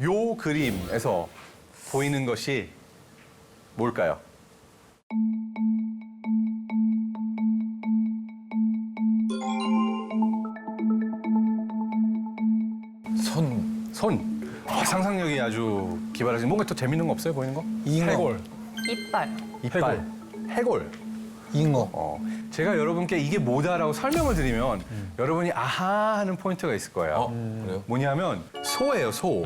요 그림에서 보이는 것이 뭘까요? 손. 상상력이 아주 기발하신. 뭔가 또 재밌는 거 없어요? 보이는 거? 해골. 이빨. 이빨. 해골. 잉어. 제가 여러분께 이게 뭐다라고 설명을 드리면 여러분이 아하 하는 포인트가 있을 거예요. 그래요? 뭐냐면 소예요, 소.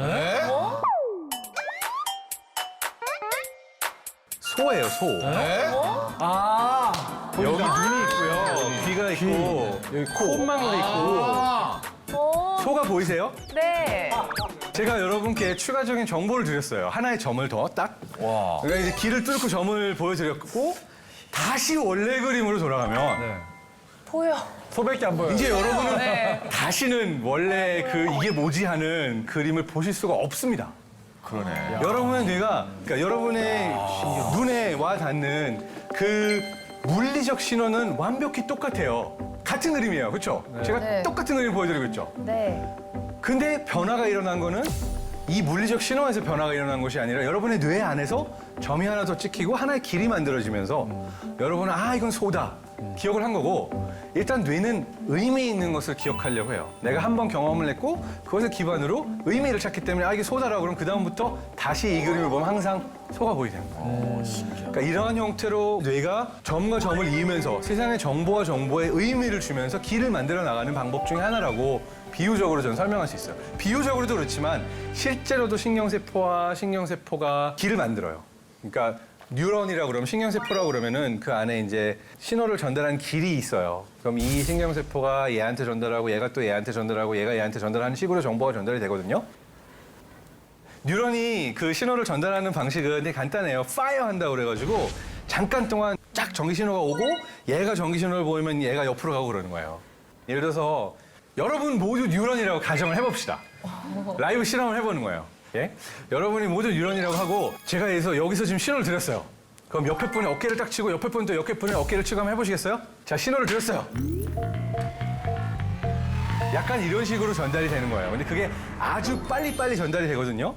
소예요, 소. 아. 여기 눈이 있고요. 귀가 있고 여기 콧망울이 있고. 소가 보이세요? 네. 제가 여러분께 추가적인 정보를 드렸어요. 하나의 점을 더 딱. 와. 그러니까 이제 길을 뚫고 점을 보여드렸고 다시 원래 그림으로 돌아가면 네. 보여. 소밖에 안 보여요. 이제 여러분은 네. 다시는 원래 그 이게 뭐지 하는 그림을 보실 수가 없습니다. 그러네. 여러분의 뇌가 그러니까 여러분의 눈에 와 닿는 그 물리적 신호는 완벽히 똑같아요. 같은 그림이에요. 그렇죠? 제가 네. 똑같은 그림 보여드리고 있죠. 네. 근데 변화가 일어난 거는 이 물리적 신호에서 변화가 일어난 것이 아니라 여러분의 뇌 안에서 점이 하나 더 찍히고 하나의 길이 만들어지면서 여러분은 이건 소다 기억을 한 거고 일단 뇌는 의미 있는 것을 기억하려고 해요. 내가 한번 경험을 했고 그것을 기반으로 의미를 찾기 때문에 이게 소다라고 그러면 그다음부터 다시 이 그림을 보면 항상 소가 보이게 되는 거예요. 그러니까 이러한 형태로 뇌가 점과 점을 이으면서 세상의 정보와 정보에 의미를 주면서 길을 만들어 나가는 방법 중에 하나라고 비유적으로 저는 설명할 수 있어요. 비유적으로도 그렇지만 실제로도 신경세포와 신경세포가 길을 만들어요. 그러니까 뉴런이라고 그러면 신경세포라고 그러면은 그 안에 이제 신호를 전달하는 길이 있어요. 그럼 이 신경세포가 얘한테 전달하고 얘가 또 얘한테 전달하고 얘가 얘한테 전달하는 식으로 정보가 전달이 되거든요. 뉴런이 그 신호를 전달하는 방식은 되게 간단해요. 파이어 한다고 그래가지고 잠깐 동안 쫙 전기 신호가 오고 얘가 전기 신호를 보이면 얘가 옆으로 가고 그러는 거예요. 예를 들어서 여러분 모두 뉴런이라고 가정을 해봅시다. 라이브 실험을 해보는 거예요. 예? 여러분이 모두 뉴런이라고 하고 제가 여기서 지금 신호를 드렸어요. 그럼 옆에 분의 어깨를 딱 치고 옆에 분도 옆에 분의 어깨를 치고 한번 해보시겠어요? 자, 신호를 드렸어요. 약간 이런 식으로 전달이 되는 거예요. 근데 그게 아주 빨리빨리 전달이 되거든요.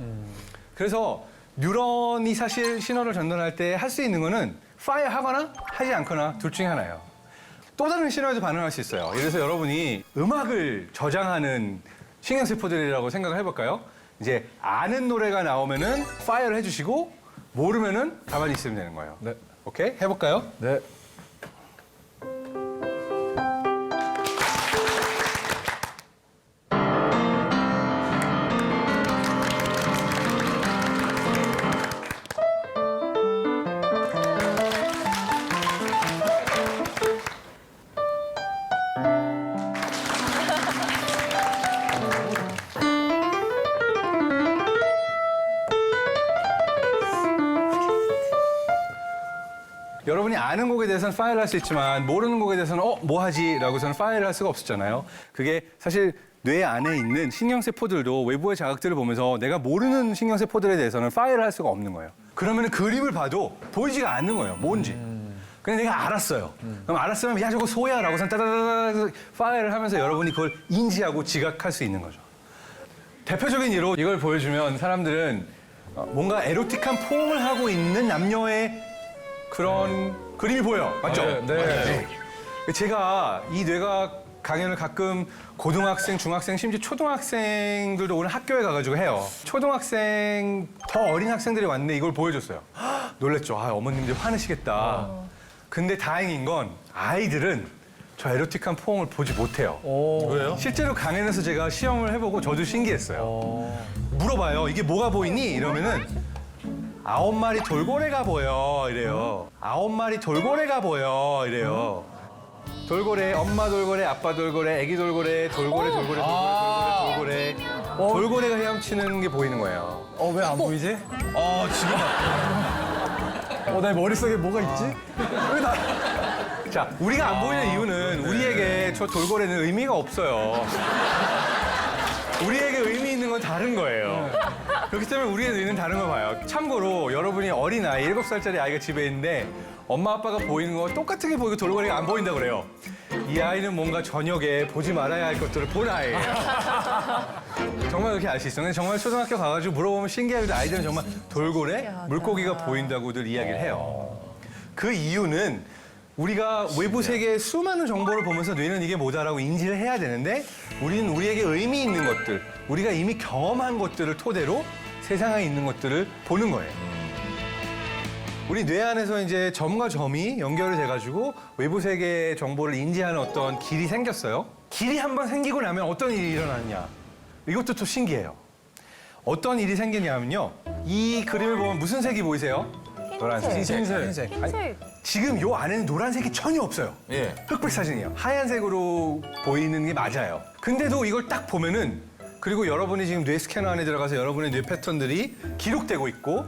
그래서 뉴런이 사실 신호를 전달할 때 할 수 있는 거는 파이어 하거나 하지 않거나 둘 중에 하나예요. 또 다른 신호에도 반응할 수 있어요. 예를 들어서 여러분이 음악을 저장하는 신경세포들이라고 생각을 해볼까요? 이제 아는 노래가 나오면은 파이어를 해주시고 모르면은 가만히 있으면 되는 거예요. 네. 오케이? 해볼까요? 네. 여러분이 아는 곡에 대해서는 파일을 할 수 있지만 모르는 곡에 대해서는 뭐 하지? 라고서는 파일을 할 수가 없었잖아요. 그게 사실 뇌 안에 있는 신경세포들도 외부의 자극들을 보면서 내가 모르는 신경세포들에 대해서는 파일을 할 수가 없는 거예요. 그러면 그림을 봐도 보이지가 않는 거예요. 뭔지. 그냥 내가 알았어요. 그럼 알았으면 야 저거 소야 라고서 따다다다 파일을 하면서 여러분이 그걸 인지하고 지각할 수 있는 거죠. 대표적인 예로 이걸 보여주면 사람들은 뭔가 에로틱한 포옹을 하고 있는 남녀의 그런 그림이 보여. 맞죠? 네. 제가 이 뇌과학 강연을 가끔 고등학생, 중학생, 심지어 초등학생들도 오늘 학교에 가가지고 해요. 초등학생, 더 어린 학생들이 왔는데 이걸 보여줬어요. 헉, 놀랬죠. 어머님들 화내시겠다. 근데 다행인 건 아이들은 저 에로틱한 포옹을 보지 못해요. 왜요? 실제로 강연에서 제가 시험을 해보고 저도 신기했어요. 물어봐요. 이게 뭐가 보이니? 이러면은 9마리 돌고래가 보여 이래요. 9마리 돌고래가 보여 이래요. 돌고래, 엄마 돌고래, 아빠 돌고래, 애기 돌고래, 돌고래, 돌고래, 돌고래, 돌고래, 돌고래. 돌고래가 헤엄치는 게 보이는 거예요. 왜 안 보이지? 지금. 내 머릿속에 뭐가 있지? 왜 나. 자, 우리가 안 보이는 이유는 우리에게 저 돌고래는 의미가 없어요. 우리에게 의미 있는 건 다른 거예요. 그렇기 때문에 우리의 뇌는 다른 걸 봐요. 참고로 여러분이 어린아이, 7살짜리 아이가 집에 있는데 엄마 아빠가 보이는 거 똑같은 게 보이고 돌고래가 안 보인다 그래요. 이 아이는 뭔가 저녁에 보지 말아야 할 것들을 본 아이예요. 정말 그렇게 알 수 있어요. 근데 정말 초등학교 가가지고 물어보면 신기하게도 아이들은 정말 돌고래, 신기하다. 물고기가 보인다고들 이야기를 해요. 그 이유는 우리가 외부 세계의 수많은 정보를 보면서 뇌는 이게 뭐다라고 인지를 해야 되는데 우리는 우리에게 의미 있는 것들, 우리가 이미 경험한 것들을 토대로 세상에 있는 것들을 보는 거예요. 우리 뇌 안에서 이제 점과 점이 연결이 돼가지고 외부 세계의 정보를 인지하는 어떤 길이 생겼어요. 길이 한번 생기고 나면 어떤 일이 일어나느냐. 이것도 또 신기해요. 어떤 일이 생기냐면요. 이 그림을 보면 무슨 색이 보이세요? 노란색. 흰색. 흰색. 지금 요 안에는 노란색이 전혀 없어요. 예. 흑백 사진이에요. 하얀색으로 보이는 게 맞아요. 근데도 이걸 딱 보면은 그리고 여러분이 지금 뇌 스캐너 안에 들어가서 여러분의 뇌 패턴들이 기록되고 있고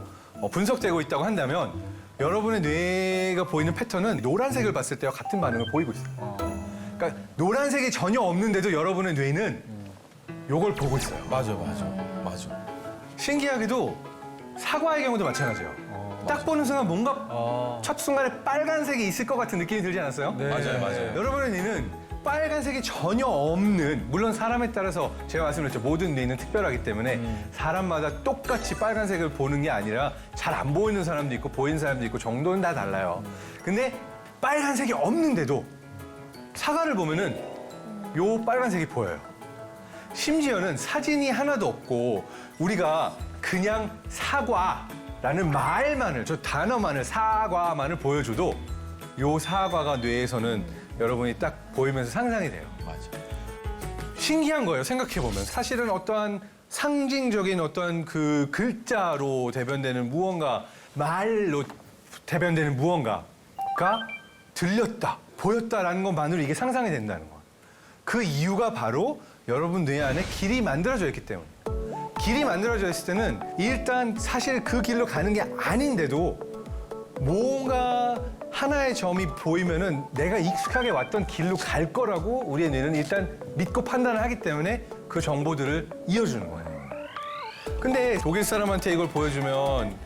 분석되고 있다고 한다면 여러분의 뇌가 보이는 패턴은 노란색을 봤을 때와 같은 반응을 보이고 있어요. 그러니까 노란색이 전혀 없는데도 여러분의 뇌는 요걸 보고 있어요. 맞아. 신기하게도 사과의 경우도 마찬가지예요. 딱 보는 순간 뭔가 첫 순간에 빨간색이 있을 것 같은 느낌이 들지 않았어요? 네. 맞아요. 여러분의 뇌는 빨간색이 전혀 없는, 물론 사람에 따라서 제가 말씀드렸죠. 모든 뇌는 특별하기 때문에 사람마다 똑같이 빨간색을 보는 게 아니라 잘 안 보이는 사람도 있고 보이는 사람도 있고 정도는 다 달라요. 근데 빨간색이 없는데도 사과를 보면은 요 빨간색이 보여요. 심지어는 사진이 하나도 없고 우리가 그냥 사과라는 말만을, 저 단어만을, 사과만을 보여줘도 요 사과가 뇌에서는 여러분이 딱 보이면서 상상이 돼요. 맞아. 신기한 거예요. 생각해보면. 사실은 어떠한 상징적인 어떤 그 글자로 대변되는 무언가, 말로 대변되는 무언가가 들렸다, 보였다라는 것만으로 이게 상상이 된다는 거예요. 그 이유가 바로 여러분 뇌 안에 길이 만들어져 있기 때문에. 길이 만들어져 있을 때는 일단 사실 그 길로 가는 게 아닌데도 뭔가 하나의 점이 보이면은 내가 익숙하게 왔던 길로 갈 거라고 우리의 뇌는 일단 믿고 판단을 하기 때문에 그 정보들을 이어주는 거예요. 근데 독일 사람한테 이걸 보여주면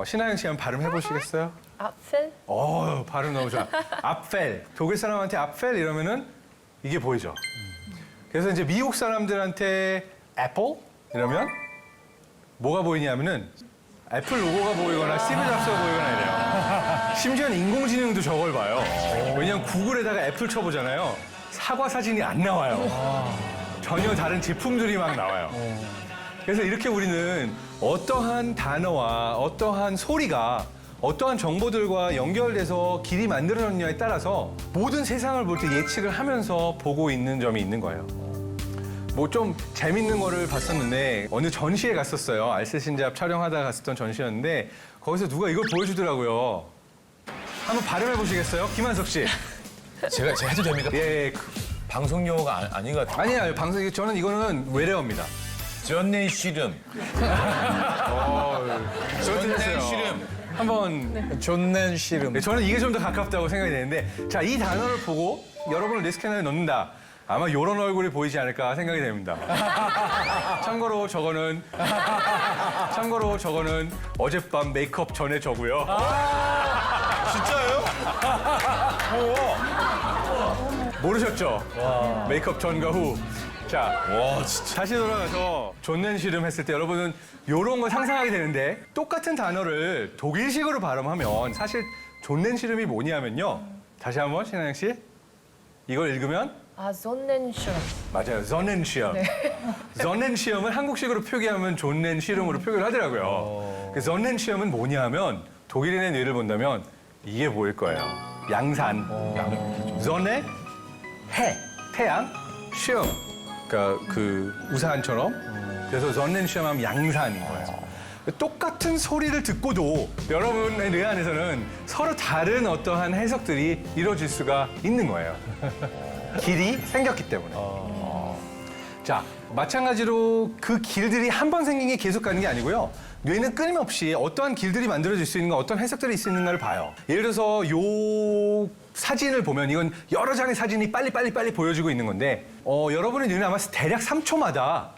신하영 씨 한번 발음해 보시겠어요? 아펠? 발음 너무 좋아. 앞펠. 독일 사람한테 앞펠 이러면은 이게 보이죠. 그래서 이제 미국 사람들한테 애플 이러면 뭐가 보이냐면은 애플 로고가 보이거나 스티브 잡스가 보이거나 이래요. 심지어는 인공지능도 저걸 봐요. 왜냐면 구글에다가 애플 쳐보잖아요. 사과 사진이 안 나와요. 전혀 다른 제품들이 막 나와요. 그래서 이렇게 우리는 어떠한 단어와 어떠한 소리가 어떠한 정보들과 연결돼서 길이 만들어졌냐에 따라서 모든 세상을 볼 때 예측을 하면서 보고 있는 점이 있는 거예요. 뭐 좀 재밌는 거를 봤었는데 어느 전시회 갔었어요. 알쓸신잡 촬영하다가 갔었던 전시였는데 거기서 누가 이걸 보여주더라고요. 한번 발음해 보시겠어요? 김한석 씨. 제가 해도 됩니까? 예. 방송 용어가 아닌 것 같아요. 아니에요. 방송 저는 이거는 외래어입니다. 전내 씨름. 전내 씨름. 한번 존낸 씨름. 네, 저는 이게 좀 더 가깝다고 생각이 되는데 자, 이 단어를 보고 여러분을 뇌 스캐너에 넣는다. 아마 이런 얼굴이 보이지 않을까 생각이 됩니다. 참고로 저거는 어젯밤 메이크업 전에 저고요. 진짜예요? 모르셨죠? 메이크업 전과 후. 자, 와, 진짜. 다시 돌아가서 존넨 시름 했을 때 여러분은 이런 걸 상상하게 되는데 똑같은 단어를 독일식으로 발음하면 사실 존넨 시름이 뭐냐면요. 다시 한번 신하영 씨. 이걸 읽으면 존넨슈. 맞아요. 존넨시엄. 존넨시엄은 한국식으로 표기하면 존넨시름으로 표기를 하더라고요. 그 존넨시엄은 뭐냐면 독일인의 뇌를 본다면 이게 보일 거예요. 양산. 존의 해, 태양, 시엄. 그러니까 그 우산처럼. 그래서 존넨시엄 하면 양산인 거예요. 똑같은 소리를 듣고도 여러분의 뇌 안에서는 서로 다른 어떠한 해석들이 이루어질 수가 있는 거예요. 길이 생겼기 때문에. 자, 마찬가지로 그 길들이 한 번 생긴 게 계속 가는 게 아니고요. 뇌는 끊임없이 어떠한 길들이 만들어질 수 있는가, 어떤 해석들이 있을 수 있는가를 봐요. 예를 들어서 요 사진을 보면 이건 여러 장의 사진이 빨리 보여지고 있는 건데 여러분의 뇌는 아마 대략 3초마다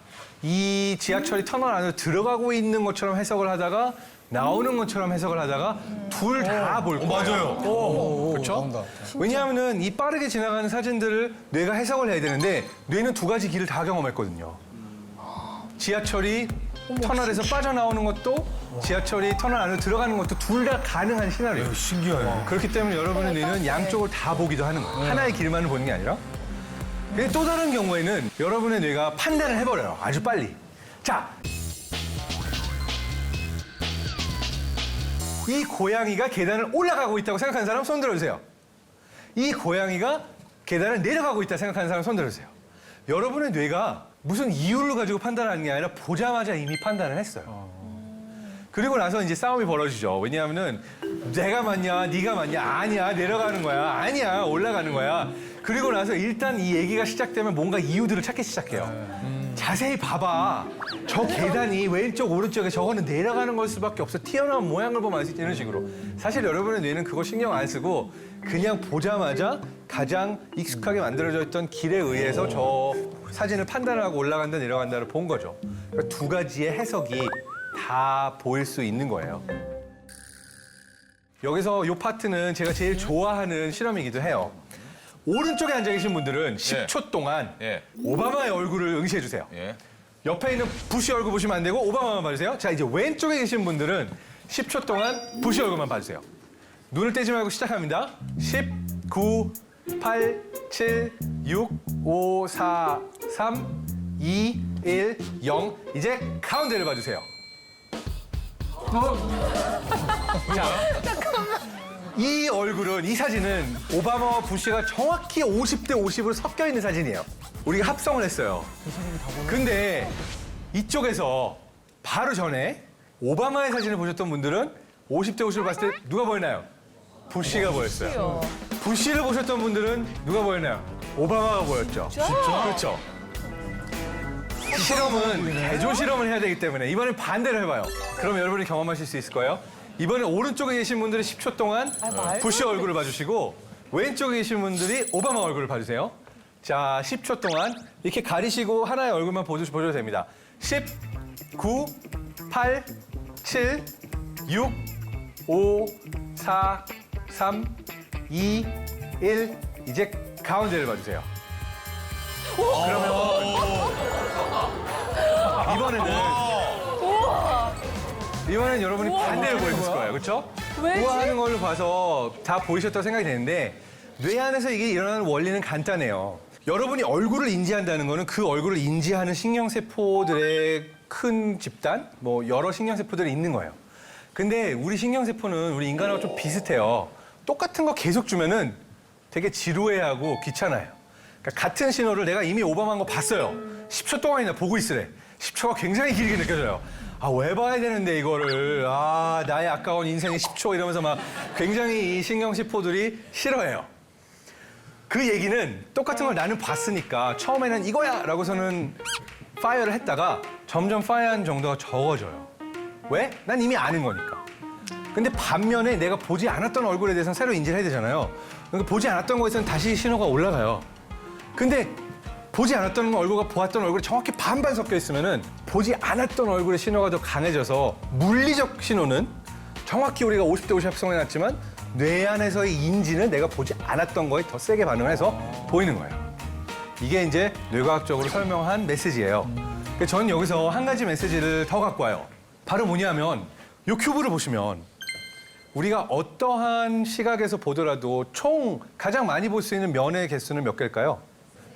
이 지하철이 터널 안으로 들어가고 있는 것처럼 해석을 하다가 나오는 것처럼 해석을 하다가 둘 다 볼 거예요. 맞아요. 그렇죠? 왜냐하면은 이 빠르게 지나가는 사진들을 뇌가 해석을 해야 되는데 뇌는 두 가지 길을 다 경험했거든요. 지하철이 터널에서 빠져나오는 것도 지하철이 터널 안으로 들어가는 것도 둘 다 가능한 시나리오예요. 신기하네. 그렇기 때문에 여러분의 뇌는 양쪽을 다 보기도 하는 거예요. 하나의 길만을 보는 게 아니라. 근데 또 다른 경우에는 여러분의 뇌가 판단을 해버려요. 아주 빨리. 자, 이 고양이가 계단을 올라가고 있다고 생각하는 사람 손 들어주세요. 이 고양이가 계단을 내려가고 있다 생각하는 사람 손 들어주세요. 여러분의 뇌가 무슨 이유를 가지고 판단하는 게 아니라 보자마자 이미 판단을 했어요. 그리고 나서 이제 싸움이 벌어지죠. 왜냐하면은 내가 맞냐, 네가 맞냐, 아니야, 내려가는 거야, 아니야, 올라가는 거야. 그리고 나서 일단 이 얘기가 시작되면 뭔가 이유들을 찾기 시작해요. 자세히 봐봐. 저 계단이 왼쪽, 오른쪽에 저거는 내려가는 걸 수밖에 없어. 튀어나온 모양을 보면 알 수 있다. 이런 식으로. 사실 여러분의 뇌는 그거 신경 안 쓰고 그냥 보자마자 가장 익숙하게 만들어져 있던 길에 의해서 저 사진을 판단을 하고 올라간다, 내려간다를 본 거죠. 그러니까 두 가지의 해석이 다 보일 수 있는 거예요. 여기서 이 파트는 제가 제일 좋아하는 실험이기도 해요. 오른쪽에 앉아 계신 분들은 10초 동안 예. 오바마의 얼굴을 응시해 주세요. 예. 옆에 있는 부시 얼굴 보시면 안 되고 오바마만 봐주세요. 자, 이제 왼쪽에 계신 분들은 10초 동안 부시 얼굴만 봐주세요. 눈을 떼지 말고 시작합니다. 10, 9, 8, 7, 6, 5, 4, 3, 2, 1, 0. 이제 가운데를 봐주세요. 자, 이 얼굴은, 이 사진은 오바마와 부시가 정확히 50대 50으로 섞여 있는 사진이에요. 우리가 합성을 했어요. 근데 이쪽에서 바로 전에 오바마의 사진을 보셨던 분들은 50대 50을 봤을 때 누가 보이나요? 부시가 보였어요. 부시를 보셨던 분들은 누가 보이나요? 오바마가 보였죠. 진짜? 그렇죠. 실험은 대조 실험을 해야 되기 때문에 이번엔 반대로 해봐요. 그럼 여러분이 경험하실 수 있을 거예요. 이번엔 오른쪽에 계신 분들은 10초 동안 부시 얼굴을 봐주시고 왼쪽에 계신 분들이 오바마 얼굴을 봐주세요. 자, 10초 동안 이렇게 가리시고 하나의 얼굴만 보셔도 됩니다. 10, 9, 8, 7, 6, 5, 4, 3, 2, 1. 이제 가운데를 봐주세요. 그러면 이번에는 여러분이 반대로 보였을 거예요. 그렇죠? 왜지? 우아하는 걸로 봐서 다 보이셨다고 생각이 되는데 뇌 안에서 이게 일어나는 원리는 간단해요. 여러분이 얼굴을 인지한다는 거는 그 얼굴을 인지하는 신경세포들의 큰 집단, 뭐 여러 신경세포들이 있는 거예요. 근데 우리 신경세포는 우리 인간하고 좀 비슷해요. 똑같은 거 계속 주면은 되게 지루해하고 귀찮아요. 그러니까 같은 신호를 내가 이미 오바마한 거 봤어요. 10초 동안이나 보고 있으래. 10초가 굉장히 길게 느껴져요. 아, 왜 봐야 되는데 이거를. 아, 나의 아까운 인생의 10초 이러면서 막 굉장히 이 신경세포들이 싫어해요. 그 얘기는 똑같은 걸 나는 봤으니까 처음에는 이거야! 라고서는 파이어를 했다가 점점 파이어한 정도가 적어져요. 왜? 난 이미 아는 거니까. 근데 반면에 내가 보지 않았던 얼굴에 대해서는 새로 인지를 해야 되잖아요. 그러니까 보지 않았던 거에서는 다시 신호가 올라가요. 근데 보지 않았던 얼굴과 보았던 얼굴이 정확히 반반 섞여 있으면은 보지 않았던 얼굴의 신호가 더 강해져서 물리적 신호는 정확히 우리가 50대 50 합성해놨지만 뇌 안에서의 인지는 내가 보지 않았던 거에 더 세게 반응을 해서 보이는 거예요. 이게 이제 뇌과학적으로 설명한 메시지예요. 그래서 저는 여기서 한 가지 메시지를 더 갖고 와요. 바로 뭐냐면 이 큐브를 보시면 우리가 어떠한 시각에서 보더라도 총 가장 많이 볼 수 있는 면의 개수는 몇 개일까요?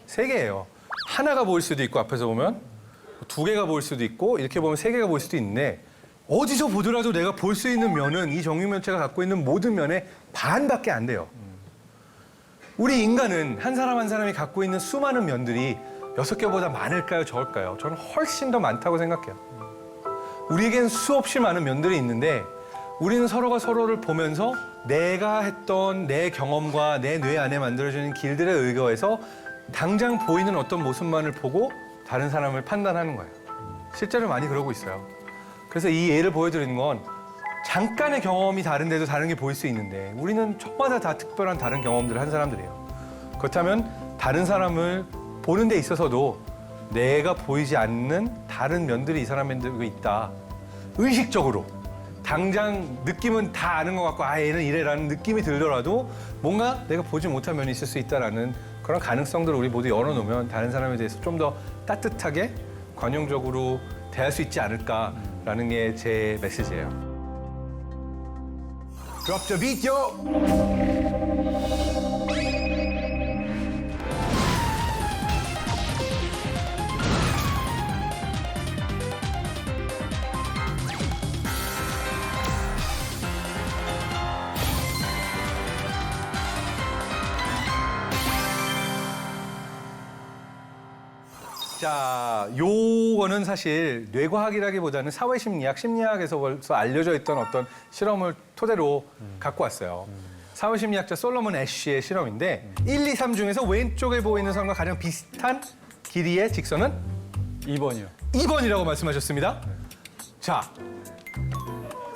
3개예요. 하나가 보일 수도 있고 앞에서 보면 2개가 보일 수도 있고 이렇게 보면 3개가 보일 수도 있는데 어디서 보더라도 내가 볼 수 있는 면은 이 정육면체가 갖고 있는 모든 면의 반밖에 안 돼요. 우리 인간은 한 사람 한 사람이 갖고 있는 수많은 면들이 6개보다 많을까요? 적을까요? 저는 훨씬 더 많다고 생각해요. 우리에겐 수없이 많은 면들이 있는데 우리는 서로가 서로를 보면서 내가 했던 내 경험과 내 뇌 안에 만들어지는 길들에 의거해서 당장 보이는 어떤 모습만을 보고 다른 사람을 판단하는 거예요. 실제로 많이 그러고 있어요. 그래서 이 예를 보여드리는 건 잠깐의 경험이 다른데도 다른 게 보일 수 있는데 우리는 저마다 다 특별한 다른 경험들을 한 사람들이에요. 그렇다면 다른 사람을 보는 데 있어서도 내가 보이지 않는 다른 면들이 이 사람들에게 있다. 의식적으로. 당장 느낌은 다 아는 것 같고 아 얘는 이래라는 느낌이 들더라도 뭔가 내가 보지 못한 면이 있을 수 있다라는 그런 가능성들을 우리 모두 열어놓으면 다른 사람에 대해서 좀 더 따뜻하게 관용적으로 대할 수 있지 않을까라는 게 제 메시지예요. Drop the beat, yo! 자, 요거는 사실 뇌과학이라기보다는 사회심리학, 심리학에서 벌써 알려져 있던 어떤 실험을 토대로 갖고 왔어요. 사회심리학자 솔로몬 애쉬의 실험인데 1, 2, 3 중에서 왼쪽에 보이는 선과 가장 비슷한 길이의 직선은 2번이요. 2번이라고 말씀하셨습니다. 자,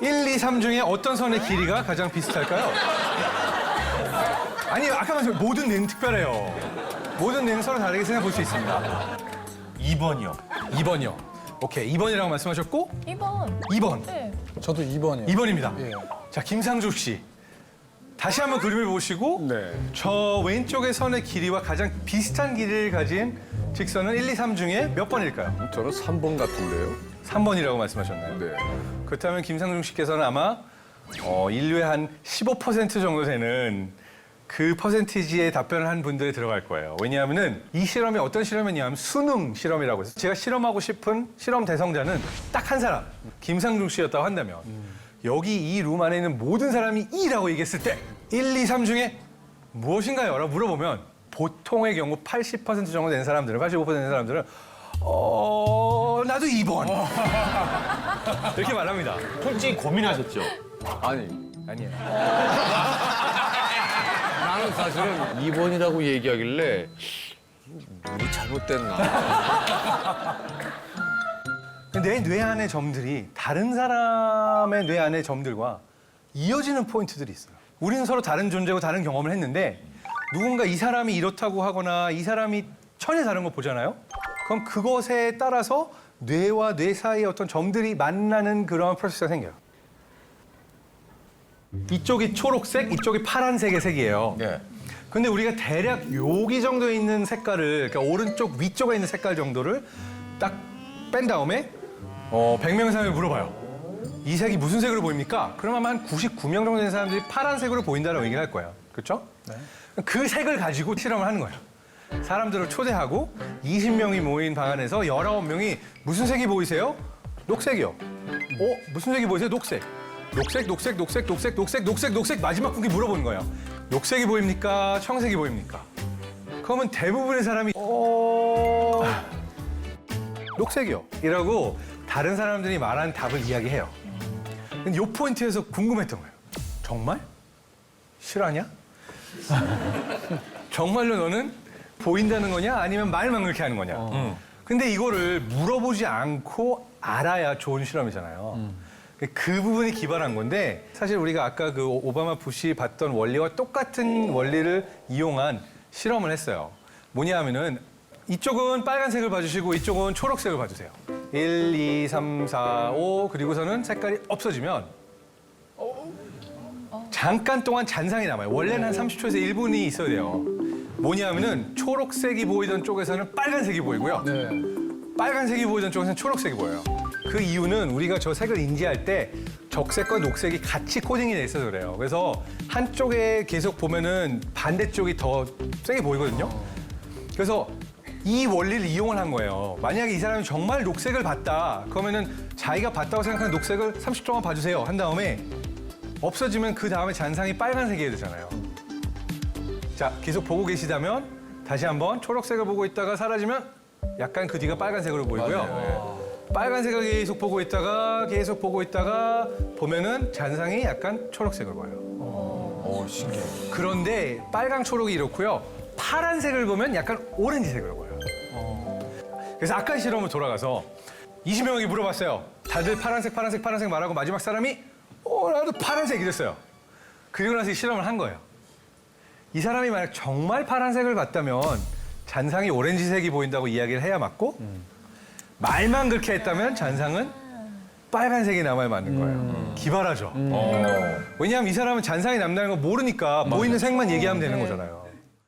1, 2, 3 중에 어떤 선의 길이가 가장 비슷할까요? 아니, 아까 말씀 모든 뇌는 특별해요. 모든 뇌는 서로 다르게 생각해 볼 수 있습니다. 2번이요. 2번이요. 오케이, 2번이라고 말씀하셨고 2번. 2번. 네. 저도 2번이요. 2번입니다. 예. 자, 김상조 씨. 다시 한번 그림을 보시고 네. 저 왼쪽의 선의 길이와 가장 비슷한 길이를 가진 직선은 1, 2, 3 중에 몇 번일까요? 저는 3번 같은데요. 3번이라고 말씀하셨나요? 네. 그렇다면 김상중 씨께서는 아마 인류의 한 15% 정도 되는 그 퍼센티지의 답변을 한 분들이 들어갈 거예요. 왜냐하면은 이 실험이 어떤 실험이냐면 수능 실험이라고 해서 제가 실험하고 싶은 실험 대상자는 딱 한 사람, 김상중 씨였다고 한다면 여기 이 룸 안에 있는 모든 사람이 E라고 얘기했을 때 1, 2, 3 중에 무엇인가요? 라고 물어보면 보통의 경우 80% 정도 되는 사람들은 85% 되는 사람들은 나도 2번 이렇게 말합니다. 솔직히 고민하셨죠? 아니, 아니에요. 나는 사실은 2번이라고 얘기하길래 물이 잘못됐나. 내 뇌 안의 점들이 다른 사람의 뇌 안의 점들과 이어지는 포인트들이 있어요. 우리는 서로 다른 존재고 다른 경험을 했는데 누군가 이 사람이 이렇다고 하거나 이 사람이 전혀 다른 거 보잖아요. 그럼 그것에 따라서 뇌와 뇌 사이의 어떤 점들이 만나는 그런 프로세스가 생겨요. 이쪽이 초록색, 이쪽이 파란색의 색이에요. 네. 근데 우리가 대략 여기 정도에 있는 색깔을, 그러니까 오른쪽 위쪽에 있는 색깔 정도를 딱 뺀 다음에 100명의 사람이 물어봐요. 이 색이 무슨 색으로 보입니까? 그럼 아마 한 99명 정도 되는 사람들이 파란색으로 보인다고 얘기를 할 거예요. 그렇죠? 네. 그 색을 가지고 실험을 하는 거예요. 사람들을 초대하고 20명이 모인 방 안에서 19명이 무슨 색이 보이세요? 녹색이요. 무슨 색이 보이세요? 녹색. 녹색, 녹색, 녹색, 녹색, 녹색, 녹색, 녹색 마지막 분께 물어보는 거예요. 녹색이 보입니까? 청색이 보입니까? 그러면 대부분의 사람이 녹색이요. 이라고 다른 사람들이 말한 답을 이야기해요. 근데 이 포인트에서 궁금했던 거예요. 정말? 실화냐? 정말로 너는 보인다는 거냐? 아니면 말만 그렇게 하는 거냐? 근데 이거를 물어보지 않고 알아야 좋은 실험이잖아요. 그 부분이 기발한 건데 사실 우리가 아까 그 오바마 부시 봤던 원리와 똑같은 원리를 이용한 실험을 했어요. 뭐냐 하면은 이쪽은 빨간색을 봐주시고 이쪽은 초록색을 봐주세요. 1, 2, 3, 4, 5 그리고서는 색깔이 없어지면 잠깐 동안 잔상이 남아요. 원래는 한 30초에서 1분이 있어야 돼요. 뭐냐 하면은 초록색이 보이던 쪽에서는 빨간색이 보이고요. 네. 빨간색이 보이던 쪽에서는 초록색이 보여요. 그 이유는 우리가 저 색을 인지할 때 적색과 녹색이 같이 코딩이 돼 있어서 그래요. 그래서 한쪽에 계속 보면은 반대쪽이 더 세게 보이거든요. 그래서 이 원리를 이용을 한 거예요. 만약에 이 사람이 정말 녹색을 봤다. 그러면은 자기가 봤다고 생각하는 녹색을 30초만 봐주세요. 한 다음에 없어지면 그 다음에 잔상이 빨간색이 되잖아요. 자, 계속 보고 계시다면 다시 한번 초록색을 보고 있다가 사라지면 약간 그 뒤가 빨간색으로 보이고요. 빨간색을 계속 보고 있다가 보면은 잔상이 약간 초록색으로 보여요. 신기해. 그런데 빨강 초록이 이렇고요. 파란색을 보면 약간 오렌지색으로 보여요. 그래서 아까 실험을 돌아가서 20명에게 물어봤어요. 다들 파란색 말하고 마지막 사람이 나도 파란색 이랬어요. 그리고 나서 이 실험을 한 거예요. 이 사람이 만약 정말 파란색을 봤다면 잔상이 오렌지색이 보인다고 이야기를 해야 맞고 말만 그렇게 했다면 잔상은 빨간색이 남아야 맞는 거예요. 기발하죠. 왜냐하면 이 사람은 잔상이 남다는 걸 모르니까 보이는 색만 얘기하면 되는 거잖아요.